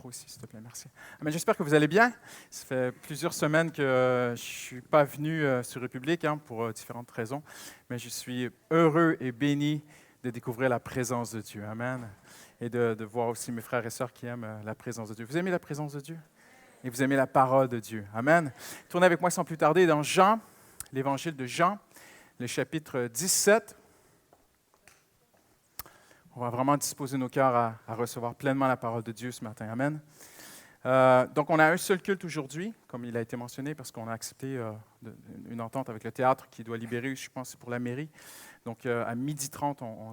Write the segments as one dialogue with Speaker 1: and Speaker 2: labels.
Speaker 1: micro ici, s'il te plaît, merci. Amen. J'espère que vous allez bien. Ça fait plusieurs semaines que je ne suis pas venu sur République pour différentes raisons, mais je suis heureux et béni de découvrir la présence de Dieu. Amen. Et de voir aussi mes frères et sœurs qui aiment la présence de Dieu. Vous aimez la présence de Dieu? Et vous aimez la parole de Dieu. Amen. Tournez avec moi sans plus tarder dans Jean, l'évangile de Jean, le chapitre 17. On va vraiment disposer nos cœurs à recevoir pleinement la parole de Dieu ce matin. Amen. Donc, on a un seul culte aujourd'hui, comme il a été mentionné, parce qu'on a accepté une entente avec le théâtre qui doit libérer, je pense, c'est pour la mairie. Donc, à 12h30, on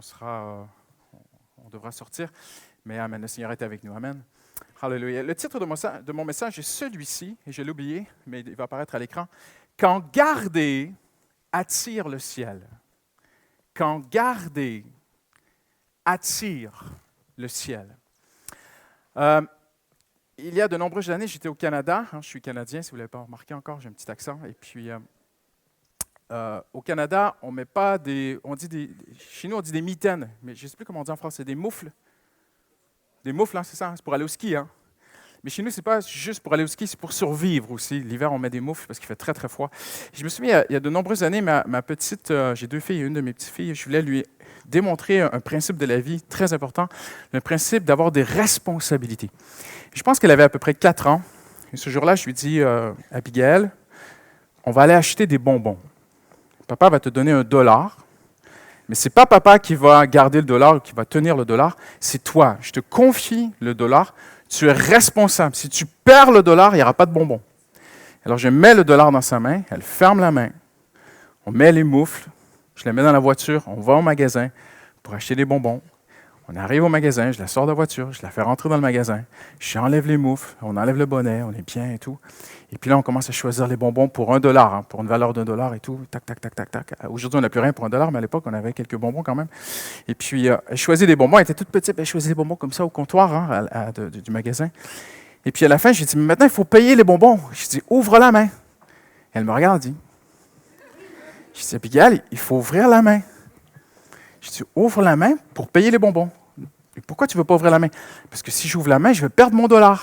Speaker 1: devra sortir. Mais Amen, le Seigneur est avec nous. Amen. Alléluia. Le titre de mon message est celui-ci, et je l'ai oublié, mais il va apparaître à l'écran. « Quand garder attire le ciel. » Quand garder attire le ciel. Il y a de nombreuses années, j'étais au Canada. Je suis canadien, si vous ne l'avez pas remarqué encore, j'ai un petit accent. Et puis, au Canada, on met pas des... Chez nous, on dit des mitaines, mais je ne sais plus comment on dit en français, des moufles. Des moufles, c'est ça, c'est pour aller au ski. Mais chez nous, ce n'est pas juste pour aller au ski, c'est pour survivre aussi. L'hiver, on met des moufles parce qu'il fait très, très froid. Je me souviens, il y a de nombreuses années, ma petite, j'ai 2 filles, une de mes petites filles, je voulais lui démontrer un principe de la vie très important, le principe d'avoir des responsabilités. Je pense qu'elle avait à peu près 4 ans. Et ce jour-là, je lui dis, Abigail, on va aller acheter des bonbons. Papa va te donner $1. Mais ce n'est pas papa qui va garder le dollar ou qui va tenir le dollar, c'est toi. Je te confie le dollar. Tu es responsable. Si tu perds le dollar, il n'y aura pas de bonbons. Alors, je mets le dollar dans sa main, elle ferme la main, on met les moufles, je la mets dans la voiture, on va au magasin pour acheter des bonbons. On arrive au magasin, je la sors de la voiture, je la fais rentrer dans le magasin, j'enlève les moufles, on enlève le bonnet, on est bien et tout. Et puis là, on commence à choisir les bonbons pour $1, pour une valeur $1 et tout. Tac, tac, tac, tac, tac. Aujourd'hui, on n'a plus rien pour $1, mais à l'époque, on avait quelques bonbons quand même. Et puis, elle choisit des bonbons, elle était toute petite, elle choisit des bonbons comme ça au comptoir du magasin. Et puis à la fin, j'ai dit, mais maintenant, il faut payer les bonbons. Je dis, ouvre la main. Elle me regarde et dit, je dis, Abigail, il faut ouvrir la main. Je dis, ouvre la main pour payer les bonbons. Et pourquoi tu ne veux pas ouvrir la main? Parce que si j'ouvre la main, je vais perdre mon $.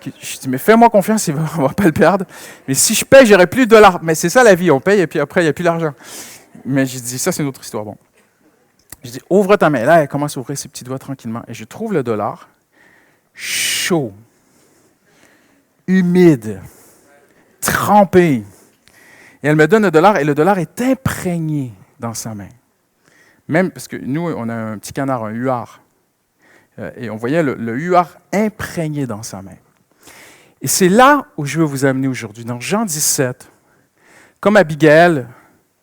Speaker 1: Je dis, mais fais-moi confiance, on ne va pas le perdre. Mais si je paye, j'aurai plus de $. Mais c'est ça la vie, on paye et puis après, il n'y a plus d'argent. Mais je dis, ça c'est une autre histoire. Bon. Je dis, ouvre ta main. Là, elle commence à ouvrir ses petits doigts tranquillement. Et je trouve le $, chaud, humide, trempé. Et elle me donne le $, et le $, est imprégné dans sa main. Même parce que nous, on a un petit canard, un huard. Et on voyait le huard imprégné dans sa main. Et c'est là où je veux vous amener aujourd'hui. Dans Jean 17, comme Abigail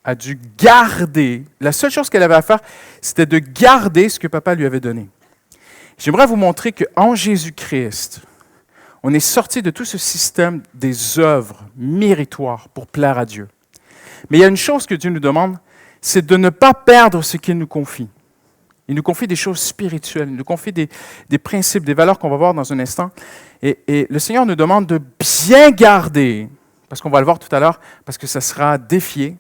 Speaker 1: a dû garder, la seule chose qu'elle avait à faire, c'était de garder ce que papa lui avait donné. J'aimerais vous montrer qu'en Jésus-Christ, on est sorti de tout ce système des œuvres méritoires pour plaire à Dieu. Mais il y a une chose que Dieu nous demande, c'est de ne pas perdre ce qu'il nous confie. Il nous confie des choses spirituelles, il nous confie des principes, des valeurs qu'on va voir dans un instant. Et le Seigneur nous demande de bien garder, parce qu'on va le voir tout à l'heure, parce que ça sera défié.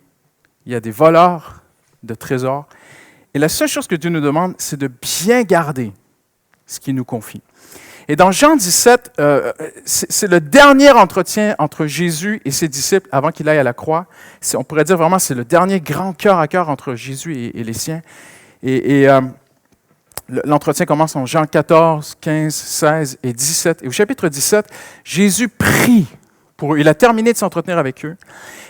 Speaker 1: Il y a des voleurs de trésors. Et la seule chose que Dieu nous demande, c'est de bien garder ce qu'il nous confie. Et dans Jean 17, c'est le dernier entretien entre Jésus et ses disciples avant qu'il aille à la croix. On pourrait dire vraiment c'est le dernier grand cœur à cœur entre Jésus et les siens. Et l'entretien commence en Jean 14, 15, 16 et 17. Et au chapitre 17, Jésus prie pour eux. Il a terminé de s'entretenir avec eux.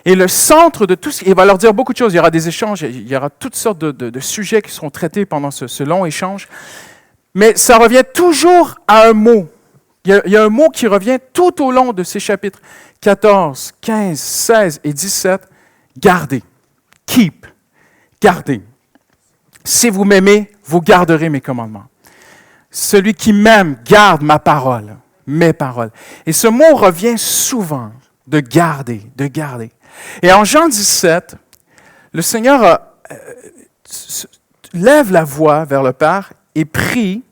Speaker 1: Et le centre de tout ce... Il va leur dire beaucoup de choses. Il y aura des échanges, il y aura toutes sortes de sujets qui seront traités pendant ce long échange. Mais ça revient toujours à un mot. Il y a un mot qui revient tout au long de ces chapitres 14, 15, 16 et 17. Gardez. Keep. Gardez. Si vous m'aimez, vous garderez mes commandements. Celui qui m'aime garde ma parole, mes paroles. Et ce mot revient souvent, de garder, de garder. Et en Jean 17, le Seigneur lève la voix vers le Père et prie,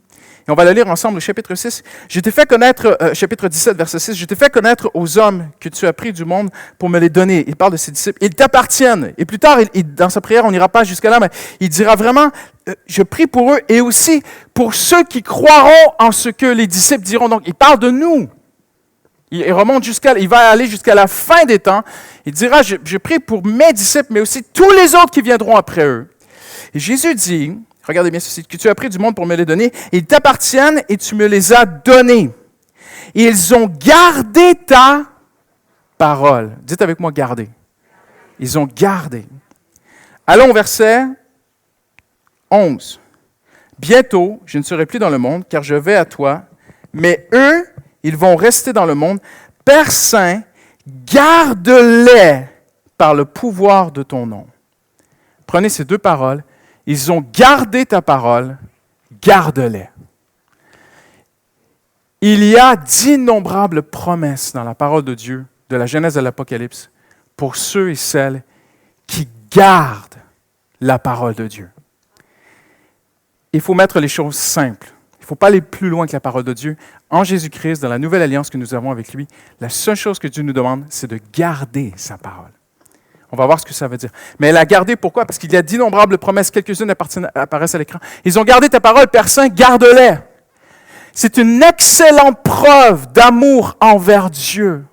Speaker 1: Et on va le lire ensemble au chapitre 6. Je t'ai fait connaître, chapitre 17, verset 6, je t'ai fait connaître aux hommes que tu as pris du monde pour me les donner. Il parle de ses disciples. Ils t'appartiennent. Et plus tard, dans sa prière, on n'ira pas jusqu'à là, mais il dira vraiment, je prie pour eux et aussi pour ceux qui croiront en ce que les disciples diront. Donc, il parle de nous. Il remonte il va aller jusqu'à la fin des temps. Il dira, je prie pour mes disciples, mais aussi tous les autres qui viendront après eux. Et Jésus dit, regardez bien ceci, que tu as pris du monde pour me les donner, ils t'appartiennent et tu me les as donnés. Et ils ont gardé ta parole. Dites avec moi, garder. Ils ont gardé. Allons au verset 11. Bientôt, je ne serai plus dans le monde, car je vais à toi, mais eux, ils vont rester dans le monde. Père Saint, garde-les par le pouvoir de ton nom. Prenez ces deux paroles. Ils ont gardé ta parole, garde-les. Il y a d'innombrables promesses dans la parole de Dieu, de la Genèse à l'Apocalypse, pour ceux et celles qui gardent la parole de Dieu. Il faut mettre les choses simples. Il ne faut pas aller plus loin que la parole de Dieu. En Jésus-Christ, dans la nouvelle alliance que nous avons avec lui, la seule chose que Dieu nous demande, c'est de garder sa parole. On va voir ce que ça veut dire. Mais elle a gardé, pourquoi? Parce qu'il y a d'innombrables promesses, quelques-unes apparaissent à l'écran. Ils ont gardé ta parole, Père Saint, garde-les. C'est une excellente preuve d'amour envers Dieu.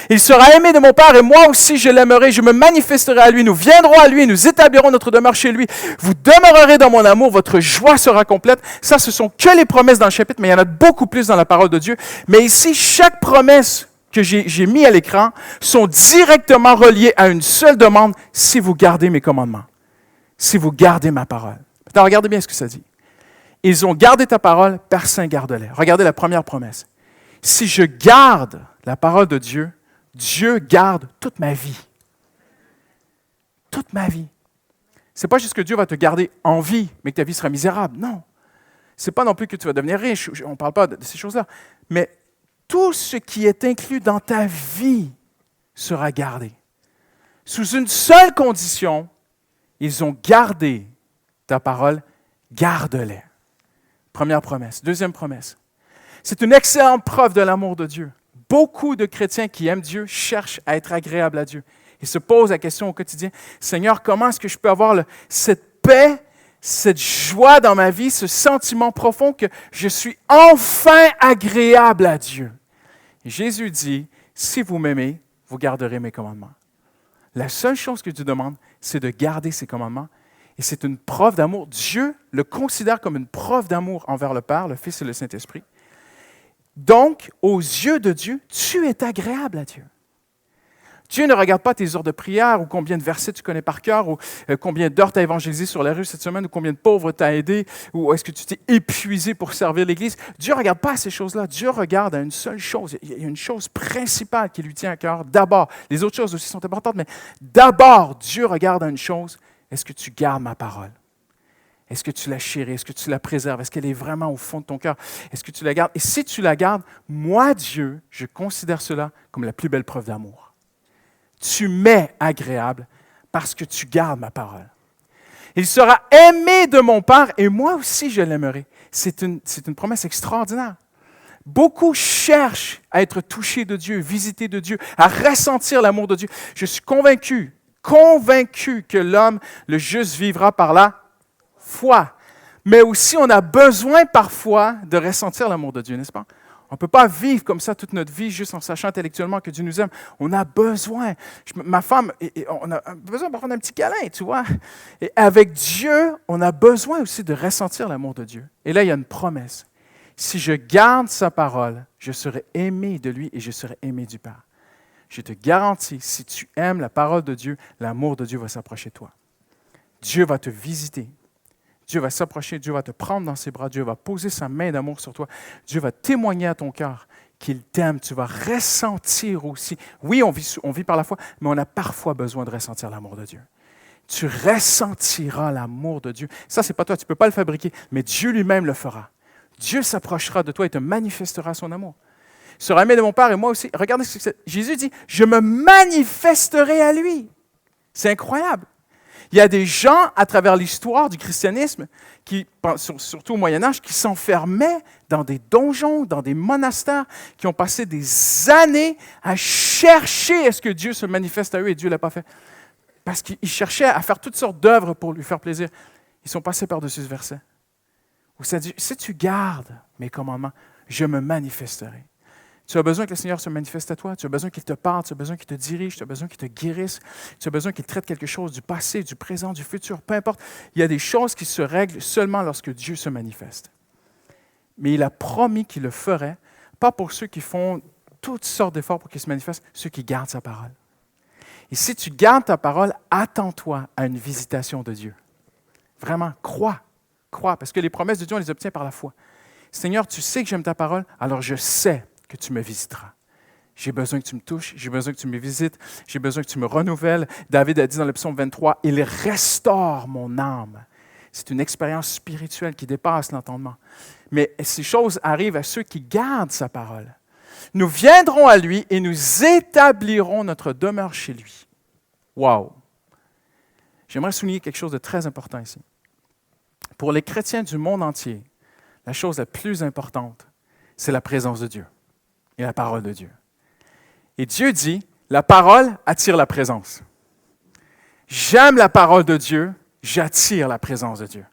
Speaker 1: Il sera aimé de mon Père et moi aussi je l'aimerai. Je me manifesterai à lui. Nous viendrons à lui. Nous établirons notre demeure chez lui. Vous demeurerez dans mon amour. Votre joie sera complète. Ça, ce sont que les promesses dans le chapitre, mais il y en a beaucoup plus dans la parole de Dieu. Mais ici, chaque promesse que j'ai mis à l'écran sont directement reliées à une seule demande, si vous gardez mes commandements, si vous gardez ma parole. Maintenant, regardez bien ce que ça dit. Ils ont gardé ta parole, Père Saint, garde-les. Regardez la première promesse. Si je garde la parole de Dieu, Dieu garde toute ma vie. Toute ma vie. Ce n'est pas juste que Dieu va te garder en vie, mais que ta vie sera misérable. Non. Ce n'est pas non plus que tu vas devenir riche. On ne parle pas de ces choses-là. Mais tout ce qui est inclus dans ta vie sera gardé. Sous une seule condition, ils ont gardé ta parole, garde-les. Première promesse. Deuxième promesse. C'est une excellente preuve de l'amour de Dieu. Beaucoup de chrétiens qui aiment Dieu cherchent à être agréables à Dieu. Ils se posent la question au quotidien, Seigneur, comment est-ce que je peux avoir cette paix, cette joie dans ma vie, ce sentiment profond que je suis enfin agréable à Dieu? Et Jésus dit, si vous m'aimez, vous garderez mes commandements. La seule chose que Dieu demande, c'est de garder ses commandements. Et c'est une preuve d'amour. Dieu le considère comme une preuve d'amour envers le Père, le Fils et le Saint-Esprit. Donc, aux yeux de Dieu, tu es agréable à Dieu. Dieu ne regarde pas tes heures de prière ou combien de versets tu connais par cœur ou combien d'heures tu as évangélisé sur la rue cette semaine ou combien de pauvres tu as aidé ou est-ce que tu t'es épuisé pour servir l'Église. Dieu ne regarde pas à ces choses-là. Dieu regarde à une seule chose. Il y a une chose principale qui lui tient à cœur. D'abord, les autres choses aussi sont importantes, mais d'abord, Dieu regarde à une chose. Est-ce que tu gardes ma parole? Est-ce que tu la chéris? Est-ce que tu la préserves? Est-ce qu'elle est vraiment au fond de ton cœur? Est-ce que tu la gardes? Et si tu la gardes, moi, Dieu, je considère cela comme la plus belle preuve d'amour. Tu m'es agréable parce que tu gardes ma parole. Il sera aimé de mon Père et moi aussi je l'aimerai. C'est une promesse extraordinaire. Beaucoup cherchent à être touchés de Dieu, visités de Dieu, à ressentir l'amour de Dieu. Je suis convaincu que l'homme, le juste, vivra par la foi. Mais aussi, on a besoin parfois de ressentir l'amour de Dieu, n'est-ce pas? On ne peut pas vivre comme ça toute notre vie juste en sachant intellectuellement que Dieu nous aime. On a besoin. Ma femme, on a besoin parfois d'un petit câlin, tu vois. Et avec Dieu, on a besoin aussi de ressentir l'amour de Dieu. Et là, il y a une promesse. Si je garde sa parole, je serai aimé de lui et je serai aimé du Père. Je te garantis, si tu aimes la parole de Dieu, l'amour de Dieu va s'approcher de toi. Dieu va te visiter. Dieu va s'approcher, Dieu va te prendre dans ses bras, Dieu va poser sa main d'amour sur toi. Dieu va témoigner à ton cœur qu'il t'aime. Tu vas ressentir aussi. Oui, on vit par la foi, mais on a parfois besoin de ressentir l'amour de Dieu. Tu ressentiras l'amour de Dieu. Ça, ce n'est pas toi, tu ne peux pas le fabriquer, mais Dieu lui-même le fera. Dieu s'approchera de toi et te manifestera son amour. Il sera aimé de mon Père et moi aussi. Regardez ce que c'est. Jésus dit, je me manifesterai à lui. C'est incroyable. Il y a des gens à travers l'histoire du christianisme, surtout au Moyen-Âge, qui s'enfermaient dans des donjons, dans des monastères, qui ont passé des années à chercher est-ce que Dieu se manifeste à eux et Dieu ne l'a pas fait. Parce qu'ils cherchaient à faire toutes sortes d'œuvres pour lui faire plaisir. Ils sont passés par-dessus ce verset. Où ça dit, si tu gardes mes commandements, je me manifesterai. Tu as besoin que le Seigneur se manifeste à toi. Tu as besoin qu'il te parle. Tu as besoin qu'il te dirige. Tu as besoin qu'il te guérisse. Tu as besoin qu'il traite quelque chose du passé, du présent, du futur. Peu importe. Il y a des choses qui se règlent seulement lorsque Dieu se manifeste. Mais il a promis qu'il le ferait, pas pour ceux qui font toutes sortes d'efforts pour qu'il se manifeste, ceux qui gardent sa parole. Et si tu gardes ta parole, attends-toi à une visitation de Dieu. Vraiment, crois, parce que les promesses de Dieu, on les obtient par la foi. Seigneur, tu sais que j'aime ta parole, alors je sais que tu me visiteras. J'ai besoin que tu me touches, j'ai besoin que tu me visites, j'ai besoin que tu me renouvelles. David a dit dans le psaume 23, « Il restaure mon âme ». C'est une expérience spirituelle qui dépasse l'entendement. Mais ces choses arrivent à ceux qui gardent sa parole. Nous viendrons à lui et nous établirons notre demeure chez lui. Wow! J'aimerais souligner quelque chose de très important ici. Pour les chrétiens du monde entier, la chose la plus importante, c'est la présence de Dieu et la parole de Dieu. Et Dieu dit, la parole attire la présence. J'aime la parole de Dieu, j'attire la présence de Dieu.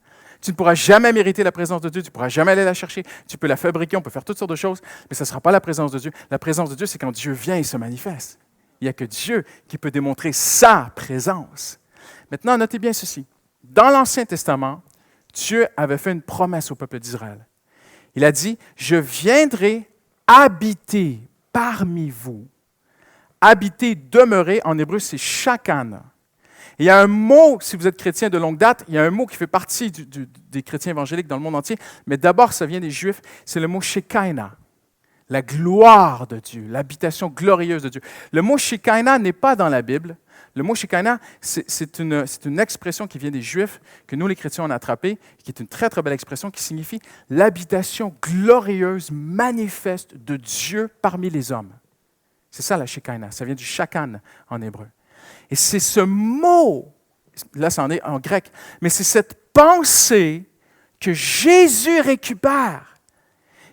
Speaker 1: Tu ne pourras jamais mériter la présence de Dieu, tu ne pourras jamais aller la chercher, tu peux la fabriquer, on peut faire toutes sortes de choses, mais ce ne sera pas la présence de Dieu. La présence de Dieu, c'est quand Dieu vient et se manifeste. Il n'y a que Dieu qui peut démontrer sa présence. Maintenant, notez bien ceci. Dans l'Ancien Testament, Dieu avait fait une promesse au peuple d'Israël. Il a dit, « Je viendrai habiter parmi vous. » Habiter, demeurer, en hébreu, c'est « shakan ». Il y a un mot, si vous êtes chrétien de longue date, il y a un mot qui fait partie des chrétiens évangéliques dans le monde entier, mais d'abord, ça vient des Juifs, c'est le mot « Shekinah ». La gloire de Dieu, l'habitation glorieuse de Dieu. Le mot Shekinah n'est pas dans la Bible. Le mot Shekinah, c'est une expression qui vient des Juifs, que nous, les chrétiens, on a attrapée, qui est une très, très belle expression qui signifie l'habitation glorieuse, manifeste de Dieu parmi les hommes. C'est ça la Shekinah, ça vient du shakan en hébreu. Et c'est ce mot, là, ça en est en grec, mais c'est cette pensée que Jésus récupère.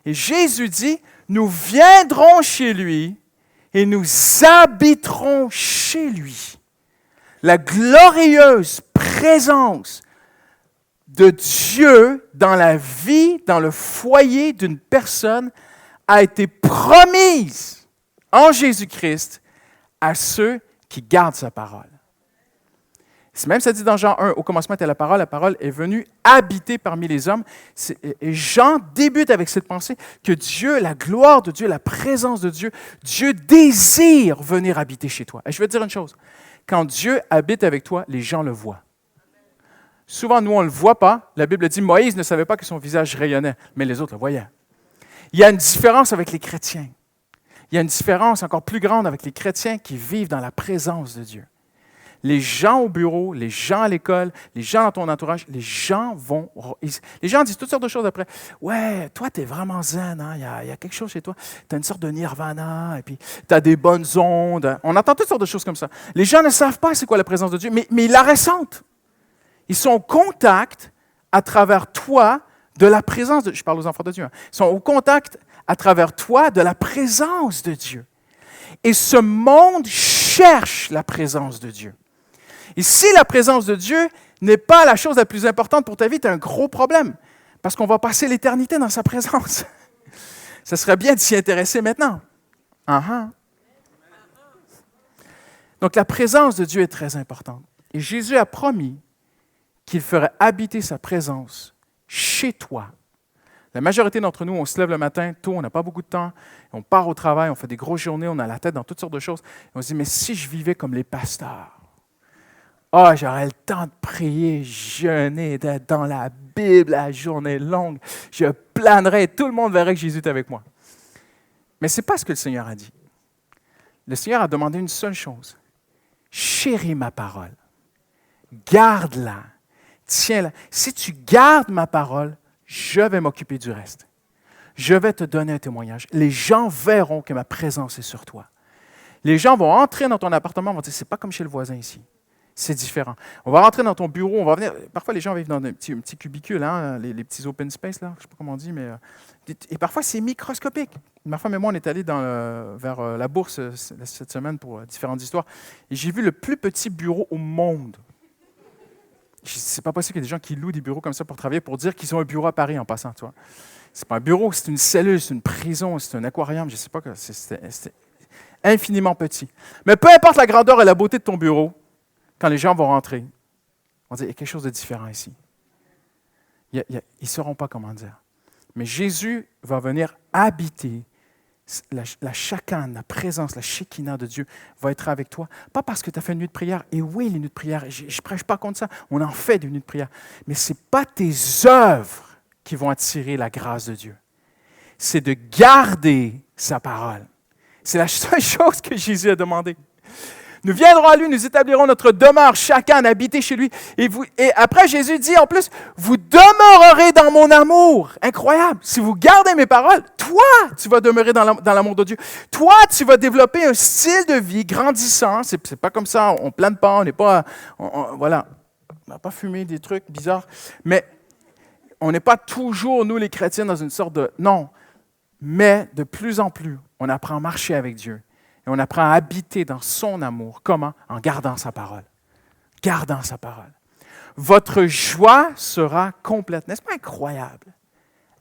Speaker 1: Et Jésus dit, nous viendrons chez lui et nous habiterons chez lui. La glorieuse présence de Dieu dans la vie, dans le foyer d'une personne a été promise en Jésus-Christ à ceux qui gardent sa parole. Même ça dit dans Jean 1, au commencement était la parole est venue habiter parmi les hommes. Et Jean débute avec cette pensée que Dieu, la gloire de Dieu, la présence de Dieu, Dieu désire venir habiter chez toi. Et je vais te dire une chose, quand Dieu habite avec toi, les gens le voient. Souvent, nous, on ne le voit pas. La Bible dit, Moïse ne savait pas que son visage rayonnait, mais les autres le voyaient. Il y a une différence avec les chrétiens. Il y a une différence encore plus grande avec les chrétiens qui vivent dans la présence de Dieu. Les gens au bureau, les gens à l'école, les gens dans ton entourage, les gens disent toutes sortes de choses après. Ouais, toi, tu es vraiment zen, hein? Il y a quelque chose chez toi. Tu as une sorte de nirvana, et puis tu as des bonnes ondes. On entend toutes sortes de choses comme ça. Les gens ne savent pas c'est quoi la présence de Dieu, mais ils la ressentent. Ils sont au contact à travers toi de la présence de Dieu. Je parle aux enfants de Dieu. Hein. Ils sont au contact à travers toi de la présence de Dieu. Et ce monde cherche la présence de Dieu. Et si la présence de Dieu n'est pas la chose la plus importante pour ta vie, tu as un gros problème. Parce qu'on va passer l'éternité dans sa présence. Ça serait bien de s'y intéresser maintenant. Uh-huh. Donc la présence de Dieu est très importante. Et Jésus a promis qu'il ferait habiter sa présence chez toi. La majorité d'entre nous, on se lève le matin tôt, on n'a pas beaucoup de temps, on part au travail, on fait des grosses journées, on a la tête dans toutes sortes de choses. Et on se dit, mais si je vivais comme les pasteurs, j'aurais le temps de prier, jeûner, d'être dans la Bible la journée longue, je planerais, tout le monde verrait que Jésus est avec moi. Mais ce n'est pas ce que le Seigneur a dit. Le Seigneur a demandé une seule chose. Chéris ma parole. Garde-la. Tiens-la. Si tu gardes ma parole, je vais m'occuper du reste. Je vais te donner un témoignage. Les gens verront que ma présence est sur toi. Les gens vont entrer dans ton appartement et vont dire, c'est pas comme chez le voisin ici. C'est différent. On va rentrer dans ton bureau, on va venir. Parfois, les gens vivent dans un petit cubicule, hein, les petits open space, là, je ne sais pas comment on dit, mais. Et parfois, c'est microscopique. Ma femme et moi, on est allés vers la bourse cette semaine pour différentes histoires. Et j'ai vu le plus petit bureau au monde. C'est pas possible qu'il y ait des gens qui louent des bureaux comme ça pour travailler, pour dire qu'ils ont un bureau à Paris en passant, tu vois. C'est pas un bureau, c'est une cellule, c'est une prison, c'est un aquarium, je ne sais pas, c'est infiniment petit. Mais peu importe la grandeur et la beauté de ton bureau, quand les gens vont rentrer, on va dire, il y a quelque chose de différent ici. Ils ne sauront pas comment dire. Mais Jésus va venir habiter la chacane, la présence, la shekinah de Dieu va être avec toi. Pas parce que tu as fait une nuit de prière. Et oui, les nuits de prière, je ne prêche pas contre ça. On en fait des nuits de prière. Mais ce n'est pas tes œuvres qui vont attirer la grâce de Dieu. C'est de garder sa parole. C'est la seule chose que Jésus a demandé. Nous viendrons à lui, nous établirons notre demeure, chacun habiter chez lui. Et après, Jésus dit en plus, vous demeurerez dans mon amour. Incroyable. Si vous gardez mes paroles, toi, tu vas demeurer dans l'amour de Dieu. Toi, tu vas développer un style de vie grandissant. C'est pas comme ça, on ne plane pas, on n'est pas, voilà, on n'a pas fumé des trucs bizarres. Mais on n'est pas toujours, nous les chrétiens, dans une sorte de... Non. Mais de plus en plus, on apprend à marcher avec Dieu. Et on apprend à habiter dans son amour. Comment? En gardant sa parole. Gardant sa parole. Votre joie sera complète. N'est-ce pas incroyable?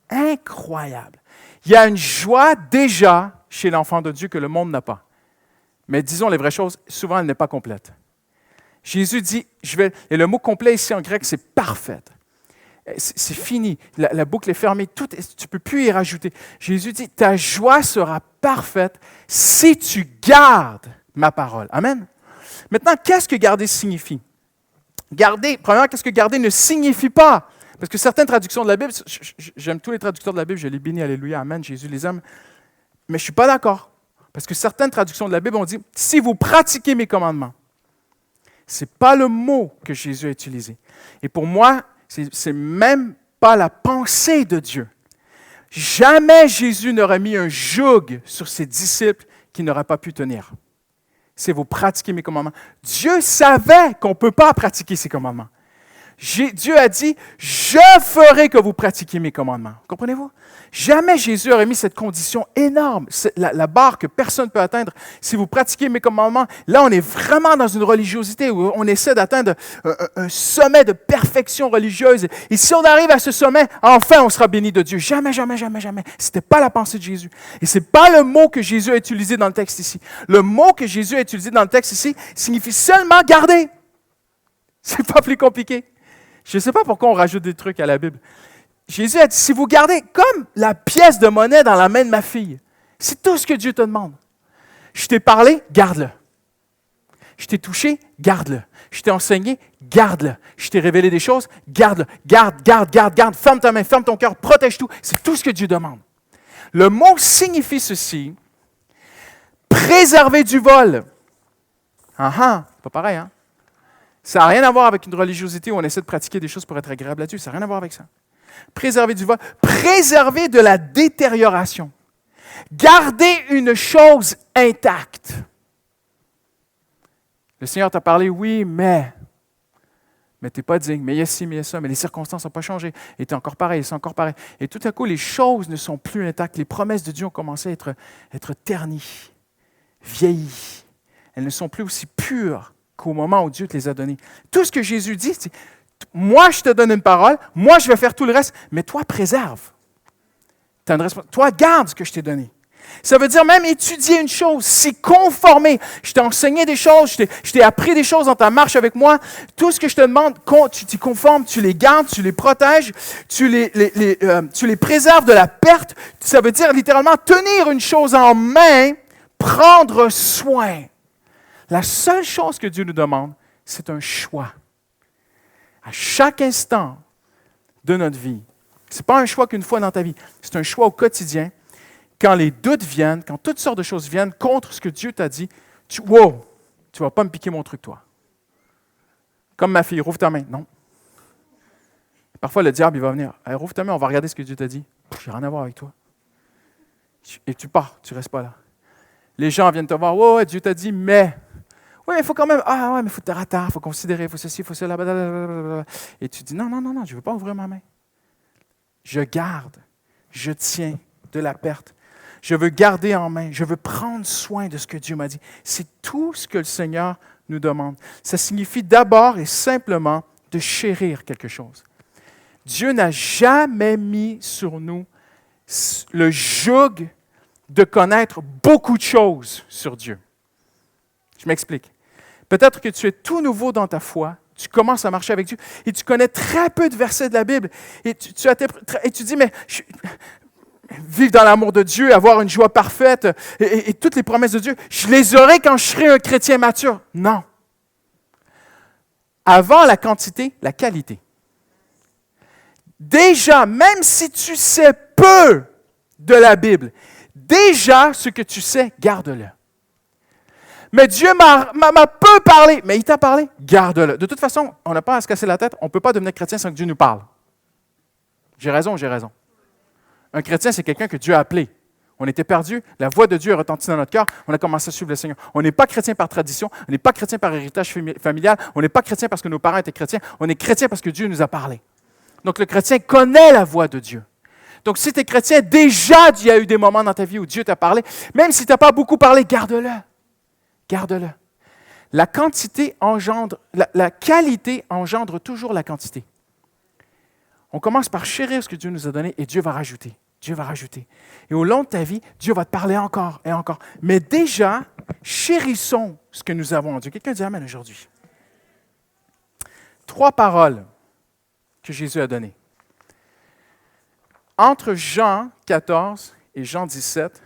Speaker 1: Incroyable. Il y a une joie déjà chez l'enfant de Dieu que le monde n'a pas. Mais disons les vraies choses, souvent elle n'est pas complète. Jésus dit, et le mot complet ici en grec, c'est parfaite. C'est fini, la boucle est fermée, tu ne peux plus y rajouter. Jésus dit, ta joie sera parfaite si tu gardes ma parole. Amen. Maintenant, qu'est-ce que garder signifie? Premièrement, qu'est-ce que garder ne signifie pas? Parce que certaines traductions de la Bible, j'aime tous les traducteurs de la Bible, je les bénis, alléluia, amen, Jésus les aime, mais je ne suis pas d'accord. Parce que certaines traductions de la Bible ont dit, si vous pratiquez mes commandements, ce n'est pas le mot que Jésus a utilisé. Et pour moi, c'est même pas la pensée de Dieu. Jamais Jésus n'aurait mis un joug sur ses disciples qu'il n'aurait pas pu tenir. C'est vous pratiquer mes commandements. Dieu savait qu'on ne peut pas pratiquer ses commandements. Dieu a dit, je ferai que vous pratiquiez mes commandements. Comprenez-vous? Jamais Jésus aurait mis cette condition énorme, la barre que personne ne peut atteindre. Si vous pratiquez mes commandements, là on est vraiment dans une religiosité où on essaie d'atteindre un sommet de perfection religieuse. Et si on arrive à ce sommet, enfin on sera béni de Dieu. Jamais, jamais, jamais, jamais. Ce n'était pas la pensée de Jésus. Et ce n'est pas le mot que Jésus a utilisé dans le texte ici. Le mot que Jésus a utilisé dans le texte ici signifie seulement garder. C'est pas plus compliqué. Je ne sais pas pourquoi on rajoute des trucs à la Bible. Jésus a dit, si vous gardez comme la pièce de monnaie dans la main de ma fille, c'est tout ce que Dieu te demande. Je t'ai parlé, garde-le. Je t'ai touché, garde-le. Je t'ai enseigné, garde-le. Je t'ai révélé des choses, garde-le. Garde. Ferme ta main, ferme ton cœur, protège tout. C'est tout ce que Dieu demande. Le mot signifie ceci, préserver du vol. Pas pareil, hein? Ça n'a rien à voir avec une religiosité où on essaie de pratiquer des choses pour être agréable à Dieu. Ça n'a rien à voir avec ça. Préserver du vol. Préserver de la détérioration. Garder une chose intacte. Le Seigneur t'a parlé, oui, mais tu n'es pas digne, mais il y a ci, mais il y a ça, mais les circonstances n'ont pas changé. Et tu es encore pareil, c'est encore pareil. Et tout à coup, les choses ne sont plus intactes. Les promesses de Dieu ont commencé à être ternies, vieillies. Elles ne sont plus aussi pures qu'au moment où Dieu te les a données. Tout ce que Jésus dit, c'est « Moi, je te donne une parole, moi, je vais faire tout le reste, mais toi, préserve. Toi, garde ce que je t'ai donné. » Ça veut dire même étudier une chose, s'y conformer. Je t'ai enseigné des choses, je t'ai appris des choses dans ta marche avec moi. Tout ce que je te demande, tu t'y conformes, tu les gardes, tu les protèges, tu les préserves de la perte. Ça veut dire littéralement tenir une chose en main, prendre soin. La seule chose que Dieu nous demande, c'est un choix. À chaque instant de notre vie. Ce n'est pas un choix qu'une fois dans ta vie. C'est un choix au quotidien. Quand les doutes viennent, quand toutes sortes de choses viennent contre ce que Dieu t'a dit, tu ne vas pas me piquer mon truc, toi. Comme ma fille, rouvre ta main. Non. Parfois, le diable, il va venir. Hey, rouvre ta main, on va regarder ce que Dieu t'a dit. Je n'ai rien à voir avec toi. Et tu pars, tu ne restes pas là. Les gens viennent te voir. Ouais, Dieu t'a dit, mais... Oui, mais il faut quand même, ah ouais, mais il faut te rater, il faut considérer, il faut ceci, il faut cela, blablabla. Et tu dis, non, non, non, non, je ne veux pas ouvrir ma main. Je garde, je tiens de la perte. Je veux garder en main, je veux prendre soin de ce que Dieu m'a dit. C'est tout ce que le Seigneur nous demande. Ça signifie d'abord et simplement de chérir quelque chose. Dieu n'a jamais mis sur nous le joug de connaître beaucoup de choses sur Dieu. Je m'explique. Peut-être que tu es tout nouveau dans ta foi, tu commences à marcher avec Dieu et tu connais très peu de versets de la Bible et tu dis, mais vivre dans l'amour de Dieu, avoir une joie parfaite et toutes les promesses de Dieu, je les aurai quand je serai un chrétien mature. Non. Avant la quantité, la qualité. Déjà, même si tu sais peu de la Bible, déjà ce que tu sais, garde-le. Mais Dieu m'a peu parlé. Mais il t'a parlé, garde-le. De toute façon, on n'a pas à se casser la tête. On ne peut pas devenir chrétien sans que Dieu nous parle. J'ai raison ou j'ai raison? Un chrétien, c'est quelqu'un que Dieu a appelé. On était perdus, la voix de Dieu a retenti dans notre cœur, on a commencé à suivre le Seigneur. On n'est pas chrétien par tradition, on n'est pas chrétien par héritage familial, on n'est pas chrétien parce que nos parents étaient chrétiens, on est chrétien parce que Dieu nous a parlé. Donc le chrétien connaît la voix de Dieu. Donc si tu es chrétien, déjà il y a eu des moments dans ta vie où Dieu t'a parlé. Même si tu n'as pas beaucoup parlé, garde-le. Garde-le. La quantité engendre, la qualité engendre toujours la quantité. On commence par chérir ce que Dieu nous a donné et Dieu va rajouter. Dieu va rajouter. Et au long de ta vie, Dieu va te parler encore et encore. Mais déjà, chérissons ce que nous avons en Dieu. Quelqu'un dit Amen aujourd'hui. 3 paroles que Jésus a données. Entre Jean 14 et Jean 17,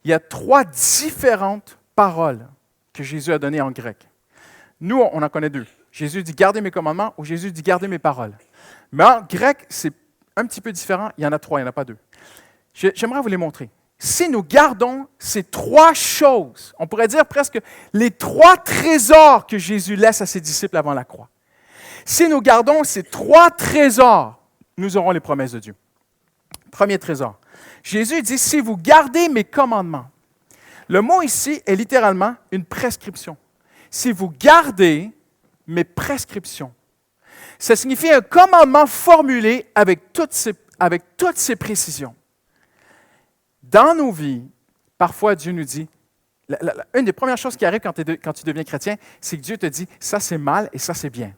Speaker 1: il y a 3 différentes paroles que Jésus a données en grec. Nous, on en connaît 2. Jésus dit « Gardez mes commandements » ou Jésus dit « Gardez mes paroles ». Mais en grec, c'est un petit peu différent. Il y en a 3, il n'y en a pas 2. J'aimerais vous les montrer. Si nous gardons ces 3 choses, on pourrait dire presque les 3 trésors que Jésus laisse à ses disciples avant la croix. Si nous gardons ces 3 trésors, nous aurons les promesses de Dieu. Premier trésor. Jésus dit, si vous gardez mes commandements, le mot ici est littéralement une prescription. Si vous gardez mes prescriptions, ça signifie un commandement formulé avec toutes ces précisions. Dans nos vies, parfois Dieu nous dit, une des premières choses qui arrive quand tu deviens chrétien, c'est que Dieu te dit, ça c'est mal et ça c'est bien.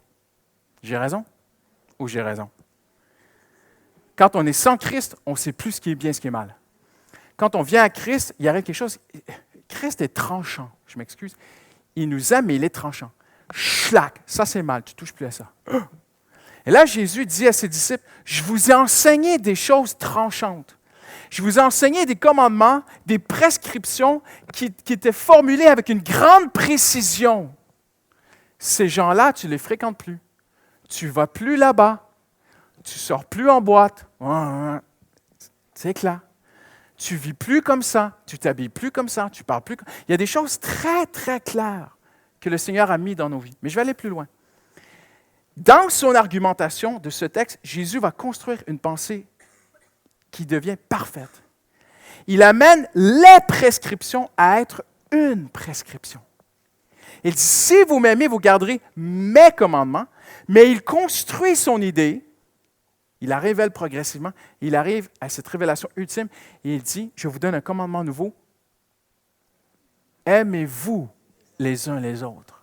Speaker 1: J'ai raison ou j'ai raison? Quand on est sans Christ, on ne sait plus ce qui est bien et ce qui est mal. Quand on vient à Christ, il y arrive quelque chose. Christ est tranchant, je m'excuse. Il nous a mêlés tranchants. Schlac, ça c'est mal, tu ne touches plus à ça. Et là, Jésus dit à ses disciples, je vous ai enseigné des choses tranchantes. Je vous ai enseigné des commandements, des prescriptions qui étaient formulées avec une grande précision. Ces gens-là, tu ne les fréquentes plus. Tu ne vas plus là-bas. Tu ne sors plus en boîte. C'est clair. Tu ne vis plus comme ça. Tu ne t'habilles plus comme ça. Tu parles plus comme... Il y a des choses très, très claires que le Seigneur a mis dans nos vies. Mais je vais aller plus loin. Dans son argumentation de ce texte, Jésus va construire une pensée qui devient parfaite. Il amène les prescriptions à être une prescription. Il dit, si vous m'aimez, vous garderez mes commandements, mais il construit son idée, il la révèle progressivement, il arrive à cette révélation ultime, et il dit, je vous donne un commandement nouveau, aimez-vous les uns les autres.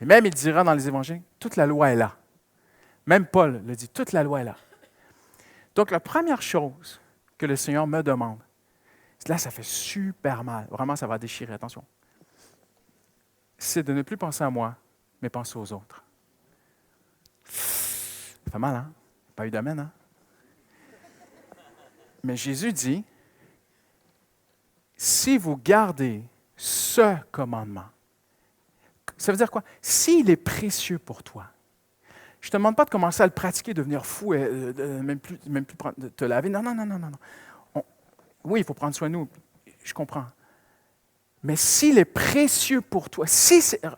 Speaker 1: Et même il dira dans les évangiles, toute la loi est là. Même Paul le dit, toute la loi est là. Donc, la première chose que le Seigneur me demande, là, ça fait super mal. Vraiment, ça va déchirer, attention. C'est de ne plus penser à moi, mais penser aux autres. Ça fait mal, hein? Pas eu d'amen, hein? Mais Jésus dit, si vous gardez ce commandement, ça veut dire quoi? S'il est précieux pour toi, je ne te demande pas de commencer à le pratiquer, de devenir fou, et même plus de te laver. Non. Oui, il faut prendre soin de nous, je comprends. Mais s'il est précieux pour toi,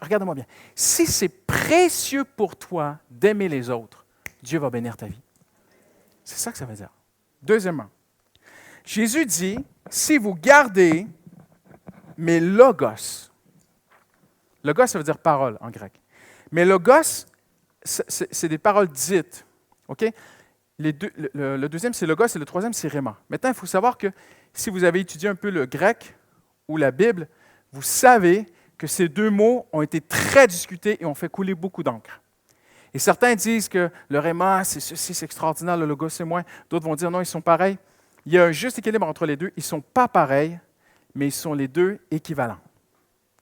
Speaker 1: regarde-moi bien, si c'est précieux pour toi d'aimer les autres, Dieu va bénir ta vie. C'est ça que ça veut dire. Deuxièmement, Jésus dit, si vous gardez mes logos, Logos, ça veut dire parole en grec. Mais logos, c'est des paroles dites. OK? Le deuxième, c'est logos, et le troisième, c'est rhéma. Maintenant, il faut savoir que si vous avez étudié un peu le grec ou la Bible, vous savez que ces deux mots ont été très discutés et ont fait couler beaucoup d'encre. Et certains disent que le rhéma, c'est ceci, c'est extraordinaire, le logos, c'est moins. D'autres vont dire non, ils sont pareils. Il y a un juste équilibre entre les deux. Ils ne sont pas pareils, mais ils sont les deux équivalents.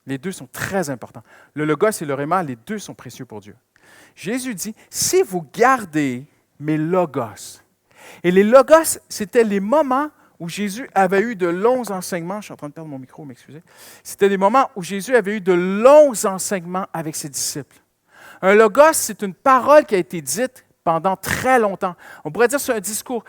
Speaker 1: Les deux sont très importants. Le logos et le rhéma, les deux sont précieux pour Dieu. Jésus dit, si vous gardez mes logos, et les logos, c'était les moments où Jésus avait eu de longs enseignements. Je suis en train de perdre mon micro, m'excusez. C'était des moments où Jésus avait eu de longs enseignements avec ses disciples. Un logos, c'est une parole qui a été dite pendant très longtemps. On pourrait dire que c'est un discours.